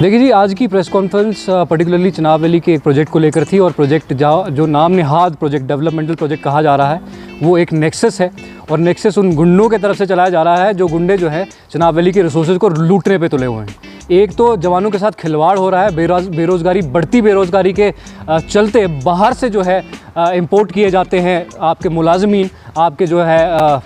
देखिए जी, आज की press conference particularly Chenab valley के एक प्रोजेक्ट को लेकर थी और प्रोजेक्ट जो नाम नेहाद प्रोजेक्ट डेवलपमेंटल प्रोजेक्ट कहा जा रहा है वो एक नेक्सस है और नेक्सस उन गुंडों की तरफ से चलाया जा रहा है जो गुंडे जो है चिनाब वैली के रिसोर्सेज को लूटने पे तुले हुए हैं। एक तो जवानों के साथ खिलवाड़ हो रहा है, बेरोज़गारी बढ़ती बेरोज़गारी के चलते बाहर से जो है इंपोर्ट किए जाते हैं आपके मुलाजमीन, आपके जो है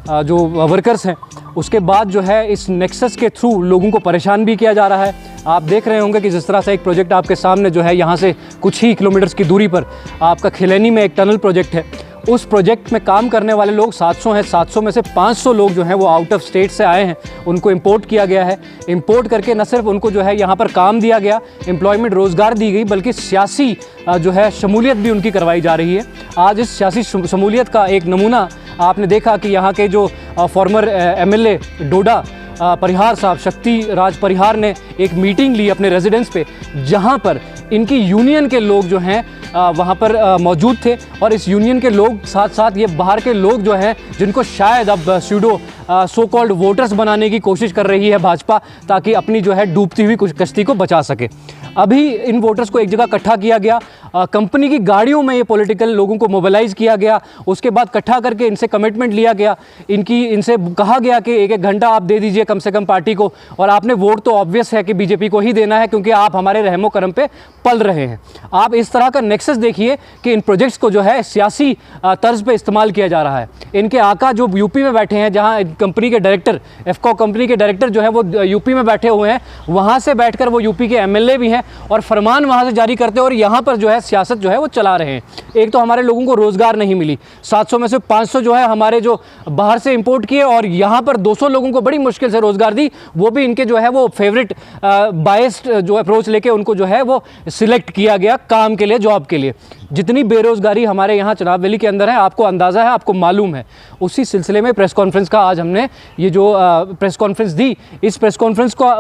जो वर्कर्स हैं। उसके बाद जो है इस नेक्सस के थ्रू लोगों को परेशान भी किया जा रहा है। आप देख रहे होंगे कि जिस तरह से एक प्रोजेक्ट आपके सामने जो है यहाँ से कुछ ही किलोमीटर्स की दूरी पर आपका खिलैनी में एक टनल प्रोजेक्ट है। उस प्रोजेक्ट में काम करने वाले लोग 700 हैं। 700 में से 500 लोग जो हैं वो आउट ऑफ स्टेट से आए हैं, उनको इंपोर्ट किया गया है। इंपोर्ट करके न सिर्फ उनको जो है यहाँ पर काम दिया गया, एम्प्लॉयमेंट रोज़गार दी गई, बल्कि सियासी जो है शमूलियत भी उनकी करवाई जा रही है। आज इस सियासी शमूलियत का एक नमूना आपने देखा कि यहाँ के जो फॉर्मर एमएलए डोडा परिहार साहब, शक्ति राज परिहार ने एक मीटिंग ली अपने रेजिडेंस पे, जहाँ पर इनकी यूनियन के लोग जो हैं वहाँ पर मौजूद थे। और इस यूनियन के लोग साथ साथ ये बाहर के लोग जो हैं जिनको शायद अब स्यूडो सो कॉल्ड वोटर्स बनाने की कोशिश कर रही है भाजपा, ताकि अपनी जो है डूबती हुई कुछ कश्ती को बचा सके। अभी इन वोटर्स को एक जगह इकट्ठा किया गया, कंपनी की गाड़ियों में ये पॉलिटिकल लोगों को मोबिलाइज़ किया गया। उसके बाद इकट्ठा करके इनसे कमिटमेंट लिया गया, इनसे कहा गया कि एक घंटा आप दे दीजिए कम से कम पार्टी को, और आपने वोट तो ऑब्वियस है कि बीजेपी को ही देना है क्योंकि आप हमारे रहमो करम पे पल रहे हैं। आप इस तरह का नेक्सस देखिए कि इन प्रोजेक्ट्स को जो है सियासी तर्ज पे इस्तेमाल किया जा रहा है। इनके आका जो यूपी में बैठे हैं, जहाँ कंपनी के डायरेक्टर, एफकॉ कंपनी के डायरेक्टर जो है वो यूपी में बैठे हुए हैं, वहाँ से बैठकर वो यूपी के एमएलए भी हैं और फरमान वहाँ से जारी करते हैं और यहाँ पर जो है सियासत जो है वो चला रहे हैं। एक तो हमारे लोगों को रोज़गार नहीं मिली, 700 में से 500 जो है हमारे जो बाहर से इंपोर्ट किए और यहाँ पर 200 लोगों को बड़ी मुश्किल से रोज़गार दी, वो भी इनके जो है वो फेवरेट बायस्ड जो अप्रोच लेके उनको जो है वो सिलेक्ट किया गया काम के लिए, जॉब के लिए। जितनी बेरोज़गारी हमारे यहाँ चिनाब वैली के अंदर है, आपको अंदाज़ा है, आपको मालूम है। उसी सिलसिले में प्रेस कॉन्फ्रेंस का आज हमने ये जो प्रेस कॉन्फ्रेंस दी, इस प्रेस कॉन्फ्रेंस का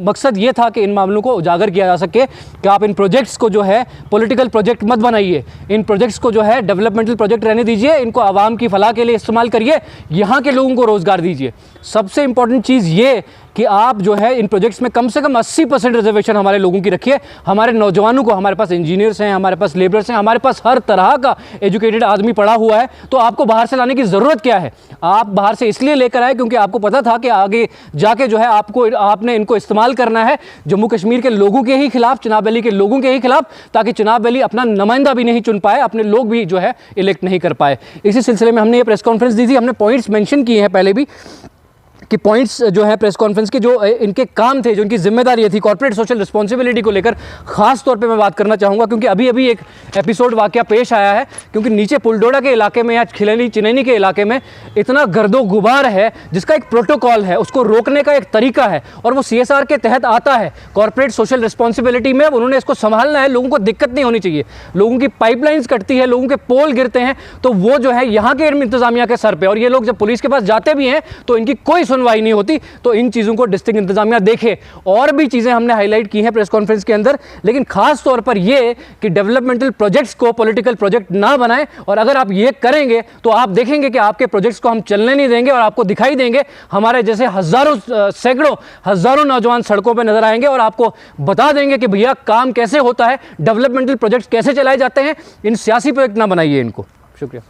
मकसद ये था कि इन मामलों को उजागर किया जा सके कि आप इन प्रोजेक्ट्स को जो है पॉलिटिकल प्रोजेक्ट मत बनाइए, इन प्रोजेक्ट्स को जो है डेवलपमेंटल प्रोजेक्ट रहने दीजिए, इनको आवाम की फलाह के लिए इस्तेमाल करिए, यहाँ के लोगों को रोज़गार दीजिए। सबसे इंपॉर्टेंट चीज़ ये कि आप जो है इन प्रोजेक्ट्स में कम से कम 80% रिजर्वेशन हमारे लोगों की रखिए। हमारे नौजवानों को, हमारे पास इंजीनियर्स हैं, हमारे पास लेबरर्स हैं, हमारे पास हर तरह का एजुकेटेड आदमी पड़ा हुआ है। तो आपको बाहर से लाने की ज़रूरत क्या है? आप बाहर से इसलिए लेकर आए क्योंकि आपको पता था कि आगे जाके जो है आपने इनको इस्तेमाल करना है जम्मू कश्मीर के लोगों के ही खिलाफ, चिनाब वैली के लोगों के ही खिलाफ, ताकि चिनाब वैली अपना नुमाइंदा भी नहीं चुन पाए, अपने लोग भी जो है इलेक्ट नहीं कर पाए। इसी सिलसिले में हमने ये प्रेस कॉन्फ्रेंस दी थी। हमने पॉइंट्स मेंशन किए हैं पहले भी कि पॉइंट्स जो है प्रेस कॉन्फ्रेंस के जो इनके काम थे, जो इनकी जिम्मेदारी थी कॉर्पोरेट सोशल रिस्पॉन्सिबिलिटी को लेकर, खास तौर पे मैं बात करना चाहूँगा क्योंकि अभी अभी एक एपिसोड वाकया पेश आया है। क्योंकि नीचे पुलडोडा के इलाके में या खिलैनी चिनैनी के इलाके में इतना गर्दो गुबार है जिसका एक प्रोटोकॉल है, उसको रोकने का एक तरीका है और वो CSR के तहत आता है। कॉर्पोरेट सोशल रिस्पॉन्सिबिलिटी में उन्होंने इसको संभालना है, लोगों को दिक्कत नहीं होनी चाहिए। लोगों की पाइपलाइंस कटती है, लोगों के पोल गिरते हैं, तो वो जो है यहाँ के इंतजामिया के सर पे, और ये लोग जब पुलिस के पास जाते भी हैं तो इनकी कोई सुनवाई नहीं होती। तो इन चीज़ों को डिस्ट्रिक्ट इंतजामिया देखे। और भी चीज़ें हमने हाईलाइट की हैं प्रेस कॉन्फ्रेंस के अंदर, लेकिन खास तौर पर ये कि डेवलपमेंटल प्रोजेक्ट्स को पॉलिटिकल प्रोजेक्ट ना बनाएं। और अगर आप ये करेंगे तो आप देखेंगे कि आपके प्रोजेक्ट्स को हम चलने नहीं देंगे और आपको दिखाई देंगे हमारे जैसे हज़ारों, सैकड़ों, हज़ारों नौजवान सड़कों पर नजर आएंगे और आपको बता देंगे कि भैया काम कैसे होता है, डेवलपमेंटल प्रोजेक्ट्स कैसे चलाए जाते हैं। इन सियासी प्रोजेक्ट ना बनाइए इनको। शुक्रिया।